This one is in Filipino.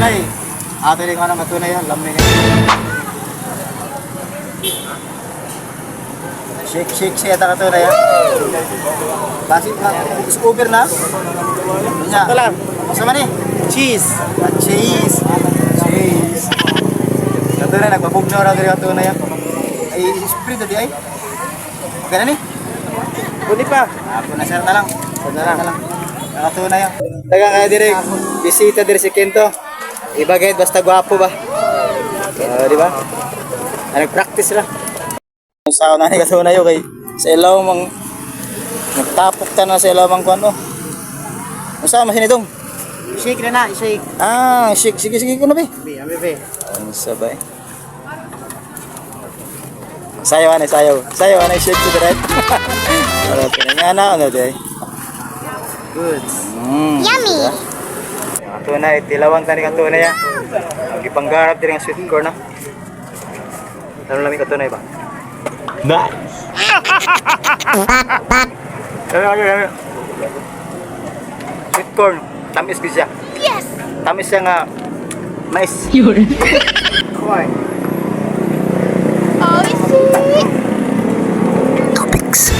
tunay. Ato rin ko na matunay yan. Lamig yan. Shake siya ata katunay yan. Basit na. Uber na. Ito lang. Masama ni? Cheese. Cheese. Cheese. Katunay, nagpapugnaw na rin katunay yan. Ay, spray dati ay. Gana ni? Pwede pa. Ako na sir na lang. Sir na lang. Nakatunay yan. Taga kaya direk. Bisita dire si Kento. Iba kahit basta gwapo ba? Di ba? Nag-practice lang. Sa una ni katunay yun kay sa ilaw mang nagtapok ta na sa ilaw mang kuwan mo. Masama sinitong? Shake na na, shake. Ah, shake. Sige ko na be. Be. Ang sabay. Sayaw anay shake to the right. Ano pinanyana ano day. Good. Yummy. Tunay tilawang tani ka tunay ya. Gipanggarap diri nga sweet corn na. Ano lami ka tunay ba? Nice. Ayo. Sweet corn, tamis siya. Yes. Tamis siya nga mais. Yun. Kumain. Topics.